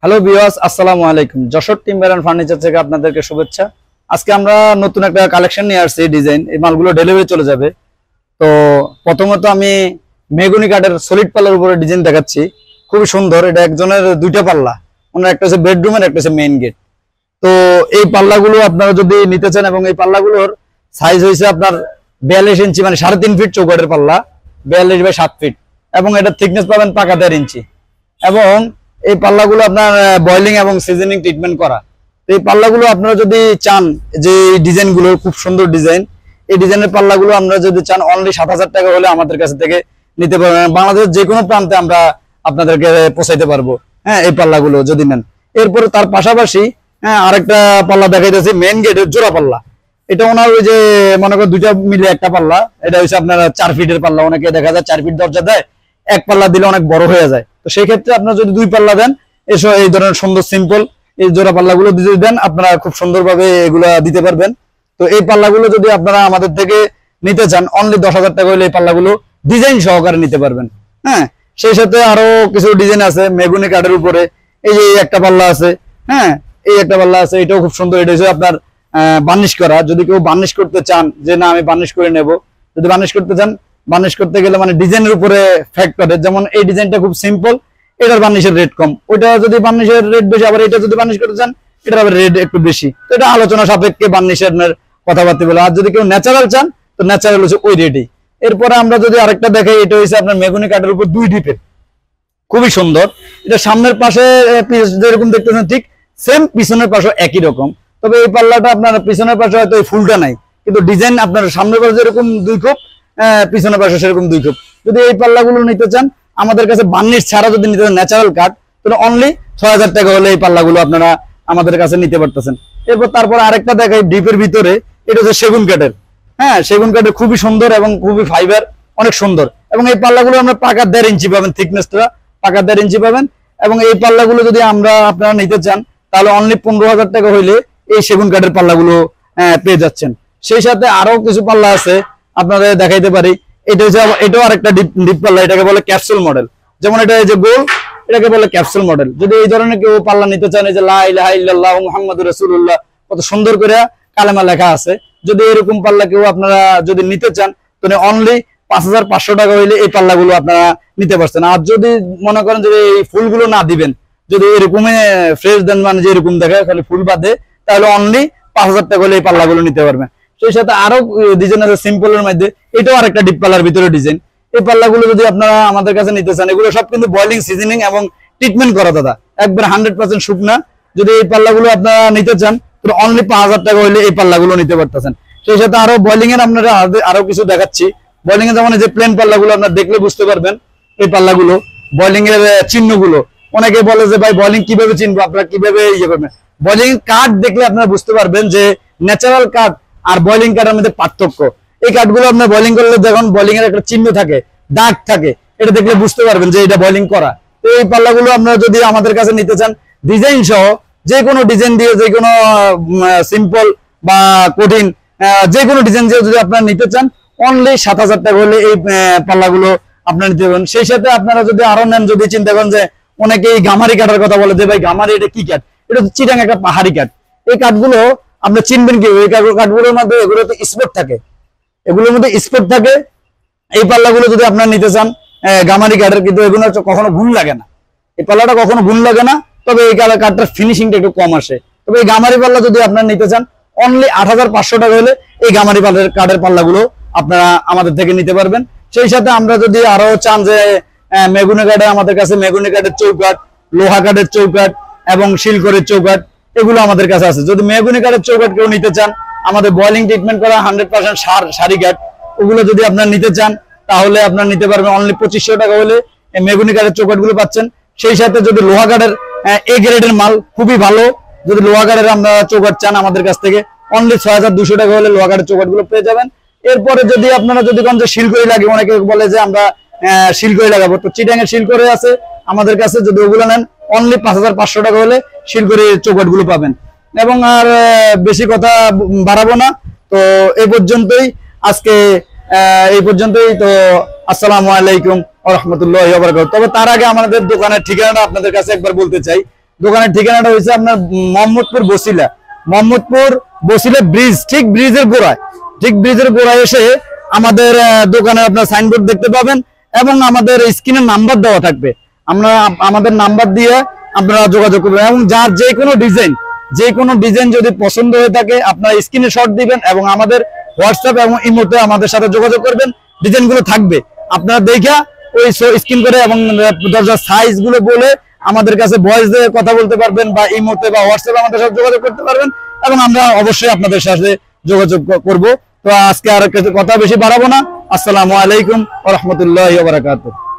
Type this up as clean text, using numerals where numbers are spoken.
Hello viewers, আসসালামু আলাইকুম। Jessore timber and furniture থেকে আপনাদেরকে শুভেচ্ছা। আজকে আমরা নতুন একটা কালেকশন নিয়ে আসছি, ডিজাইন। এই মালগুলো ডেলিভারি চলে যাবে। তো প্রথমত আমি মেহগনি কাঠের সলিড পাল্লার উপরে ডিজাইন দেখাচ্ছি, খুবই সুন্দর। এটা একজনের দুইটা পাল্লা, ওনার একটা হচ্ছে বেডরুমের, একটা হচ্ছে মেইন গেট। তো এই পাল্লাগুলো আপনারা যদি নিতে চান, এবং এই পাল্লাগুলোর সাইজ হয়েছে আপনার 42 ইঞ্চি, মানে 3.5 ফিট চৌকাঠের পাল্লা, 42 বাই 7 ফিট, এবং এটার থিকনেস পাবেন পাকা 1.5 ইঞ্চি। এবং এই পাল্লাগুলো আপনার বয়লিং এবং সিজনিং ট্রিটমেন্ট করা। এই পাল্লাগুলো আপনারা যদি চান, যে ডিজাইনগুলো খুব সুন্দর ডিজাইন, এই ডিজাইনের পাল্লাগুলো আপনারা যদি চান, অনলি 7,000 টাকা হলে আমাদের কাছ থেকে নিতে পারবেন। বাংলাদেশের যে কোনো প্রান্তে আমরা আপনাদেরকে পৌঁছাইতে পারবো, হ্যাঁ, এই পাল্লাগুলো যদি নেন। এরপরে তার পাশাপাশি আরেকটা পাল্লা দেখাইতেছি, মেইন গেটের জোড়া পাল্লা। এটা ওনার ওই যে মনে করেন দুইটা মিলে একটা পাল্লা, এটা হচ্ছে আপনার 4 ফিটের পাল্লা। অনেকে দেখা যায় 4 ফিট দরজা দেয়, এক পাল্লা দিলে অনেক বড় হয়ে যায়। তো সেই ক্ষেত্রে আপনারা যদি 2 পাল্লা দেন, এসব এই ধরনের সুন্দর সিম্পল এই জোড়া পাল্লাগুলো যদি দেন, আপনারা খুব সুন্দরভাবে এগুলা দিতে পারবেন। তো এই পাল্লাগুলো যদি আপনারা আমাদের থেকে নিতে চান, অনলি 10,000 টাকা হলে এই পাল্লাগুলো ডিজাইন সহকারে নিতে পারবেন। হ্যাঁ, সেই সাথে আরো কিছু ডিজাইন আছে মেহগনি কাঠের উপরে। এই যে একটা পাল্লা আছে, হ্যাঁ, এই একটা পাল্লা আছে, এটাও খুব সুন্দর। এটা হচ্ছে আপনার বার্নিশ করা। যদি কেউ বার্নিশ করতে চান, যে না আমি বার্নিশ করে নেব, যদি বার্নিশ করতে চান, বার্নিশ করতে গেলে মানে ডিজাইনের উপরে ফ্যাক্ট করে। যেমন এই ডিজাইনটা খুব সিম্পল, এটার বার্নিশের রেট কম। ওইটা যদি বার্নিশের রেট বেশি, আবার এটা যদি বার্নিশ করতে চান, এটার আবার রেট একটু বেশি। তো এটা আলোচনা সাপেক্ষে বার্নিশের কথাবার্তা বলে। আর যদি কেউ ন্যাচারাল চান, তো ন্যাচারাল হচ্ছে ওই রেটই। এরপরে আমরা যদি আরেকটা দেখাই, এটা হচ্ছে আপনার মেহগনি কাঠের উপর 2 ডিপের, খুবই সুন্দর। এটা সামনের পাশে যেরকম দেখতেছেন, ঠিক সেম পিছনের পাশে একই রকম। তবে এই পাল্লাটা আপনার পিছনের পাশে হয়তো এই ফুলটা নাই, কিন্তু ডিজাইন আপনার সামনের পাশে যেরকম 2 খোপ, পিছনের পাশে সেরকম 2 খোপ। যদি এই পাল্লাগুলো নিতে চান, আমাদের কাছে বার্নিশ ছাড়া যদি নিতে চান ন্যাচারাল কাঠ, তাহলে অনলি 6,000 টাকা হলে এই পাল্লাগুলো আপনারা আমাদের কাছে নিতে পারতেছেন। এরপর তারপর আরেকটা দেখাই ডিপের ভিতরে, এটা হচ্ছে সেগুন কাঠের। হ্যাঁ, সেগুন কাঠের খুবই সুন্দর এবং খুবই ফাইবার, অনেক সুন্দর। এবং এই পাল্লাগুলো আমরা পাকা 1.5 ইঞ্চি পাবেন, থিকনেসটা পাকা 1.5 ইঞ্চি পাবেন। এবং এই পাল্লাগুলো যদি আপনারা নিতে চান, তাহলে অনলি 15,000 টাকা হইলে এই সেগুন কাঠের পাল্লাগুলো পেয়ে যাচ্ছেন। সেই সাথে আরো কিছু পাল্লা আছে, আপনাদের দেখাইতে পারি। এটা হচ্ছে, এটাও আরেকটা ডিপ পাল্লা, এটাকে বলে ক্যাপসুল মডেল। যেমন এটা যে গোল, এটাকে বলে ক্যাপসুল মডেল। যদি এই ধরনের কেউ পাল্লা নিতে চান, এই যে লা ইলাহা ইল্লাল্লাহু মুহাম্মাদুর রাসূলুল্লাহ, কত সুন্দর করে কালেমা লেখা আছে, যদি এরকম পাল্লা কেউ আপনারা যদি নিতে চান, তাহলে অনলি 5,500 টাকা হইলে এই পাল্লাগুলো আপনারা নিতে পারছেন। আর যদি মনে করেন যে এই ফুলগুলো না দিবেন, যদি এরকমই ফ্রেশ দেন, মানে যে এরকম দেখে খালি ফুল বাদে, তাহলে অনলি 5,000 টাকা হলে এই পাল্লাগুলো নিতে পারবেন। সেই সাথে আরো ডিজাইন আছে সিম্পলের মধ্যে, এটাও আরেকটা ডিপ পাল্লার ভিতরে ডিজাইন। এই পাল্লাগুলো যদি আপনারা আমাদের কাছে নিতে চান, এগুলো সব কিন্তু বয়লিং, সিজনিং এবং ট্রিটমেন্ট করা দাদা, একবার 100% শুকনা। যদি এই পাল্লাগুলো আপনারা নিতে চান, তো অনলি 5,000 টাকা হলে এই পাল্লাগুলো নিতে পারতেছেন। সেই সাথে আরো বয়লিং এর আপনারা আরো কিছু দেখাচ্ছি। বয়লিং এর যেমন যে প্লেন পাল্লাগুলো আপনারা দেখলে বুঝতে পারবেন, এই পাল্লাগুলো বয়লিং এর চিহ্নগুলো। অনেকে বলে যে ভাই বয়লিং কিভাবে চিনবো, আপনারা কিভাবে ইয়ে করবেন? বয়লিং কাঠ দেখলে আপনারা বুঝতে পারবেন যে ন্যাচারাল কাঠ আর বয়লিং কাঠের মধ্যে পার্থক্য। এই কাঠগুলো আপনার বয়লিং করলে যখন বয়লিং এর একটা চিহ্ন থাকে, দাগ থাকে, এটা দেখলে বুঝতে পারবেন যে এটা বয়লিং করা। তো এই পাল্লাগুলো আপনারা যদি আমাদের কাছে নিতে চান, ডিজাইন সহ, যে কোনো ডিজাইন দিয়ে, যে কোনো সিম্পল বা কঠিন যে কোনো ডিজাইন দিয়ে যদি আপনারা নিতে চান, অনলি 7,000 টাকা হলে এই পাল্লাগুলো আপনারা নিতে পারবেন। সেই সাথে আপনারা যদি আরো নেন, যদি চিন্তা করেন যে অনেকে এই গামারি কাঠের কথা বলে, যে ভাই গামারি এটা কি কাঠ, এটা হচ্ছে চিটাং একটা পাহাড়ি কাঠ। এই কাঠগুলো আপনি চিনবেন কি? এই কাঠগুলোর মধ্যে এগুলোতে স্পট থাকে, এগুলোর মধ্যে স্পট থাকে। এই পাল্লাগুলো যদি আপনারা নিতে চান, গামারি কাঠের, কিন্তু এগুলো কখনো ঘুণ লাগে না, এই পাল্লাটা কখনো ঘুণ লাগে না। তবে এই কাঠটার ফিনিশিংটা একটু কম আসে। তবে এই গামারি পাল্লা যদি আপনারা নিতে চান, অনলি 8,500 টাকা হলে এই গামারি কাঠের পাল্লাগুলো আপনারা আমাদের থেকে নিতে পারবেন। সেই সাথে আমরা যদি আরো চান যে মেহগনি কাঠে, আমাদের কাছে মেহগনি কাঠের চৌকাঠ, লোহা কাঠের চৌকাঠ এবং শিলকরের চৌকাঠ, এগুলো আমাদের কাছে আছে। যদি মেহগনি কাঠের চৌকাঠ কেউ নিতে চান, আমাদের বয়লিং ট্রিটমেন্ট করা 100% সারি কাঠ, ওগুলো যদি আপনারা নিতে চান, তাহলে আপনারা নিতে পারবেন অনলি 2,500 টাকা হলে এই মেহগনি কাঠের চৌকাঠ গুলো পাচ্ছেন। সেই সাথে যদি লোহা কাঠের এ গ্রেডের মাল, খুবই ভালো, যদি লোহা কাঠের আমরা চৌকাঠ চান আমাদের কাছ থেকে, অনলি 6,200 টাকা হলে লোহা কাঠের চৌকাঠ গুলো পেয়ে যাবেন। এরপরে যদি আপনারা যদি কোন যে শিলকড়ি লাগে, অনেকে বলে যে আমরা শিলকড়ি লাগাবো, তো চিটাং এর শিলকড়ি আছে আমাদের কাছে, যদি ওগুলো নেন অনলি 5,500 টাকা হলে শিলকড়ির চৌকাঠ গুলো পাবেন। এবং আর বেশি কথা বাড়াবো না, তো এই পর্যন্তই আজকে, এই পর্যন্তই। তো আসসালামু আলাইকুম ওয়া রাহমাতুল্লাহি ওয়া বারাকাতুহু। তবে তার আগে আমাদের দোকানের ঠিকানাটা আপনাদের কাছে একবার বলতে চাই। দোকানের ঠিকানাটা হয়েছে আপনার মোহাম্মদপুর বসিলা ব্রিজ, ঠিক ব্রিজের গোড়ায় এসে আমাদের দোকানে আপনার সাইনবোর্ড দেখতে পাবেন এবং আমাদের স্ক্রিনে নাম্বার দেওয়া থাকবে। আমাদের নাম্বার দিয়ে আপনারা যোগাযোগ করবেন এবং যার যে কোনো ডিজাইন যদি পছন্দ হয়ে থাকে আপনারা স্ক্রিনে শট দিবেন এবং আমাদের হোয়াটসঅ্যাপ এবং ইমোতে আমাদের সাথে যোগাযোগ করবেন। ডিজাইনগুলো থাকবে, আপনারা দেখা ওই স্ক্রিন করে এবং দরজার সাইজ গুলো বলে আমাদের কাছে ভয়েস দিয়ে কথা বলতে পারবেন বা ইমোতে বা হোয়াটসঅ্যাপে আমাদের সাথে যোগাযোগ করতে পারবেন এবং আমরা অবশ্যই আপনাদের সাথে যোগাযোগ করব। তো আজকে আর কথা বেশি বাড়াবো না। আসসালামু আলাইকুম ওয়া রাহমাতুল্লাহি ওয়া বারাকাতুহু।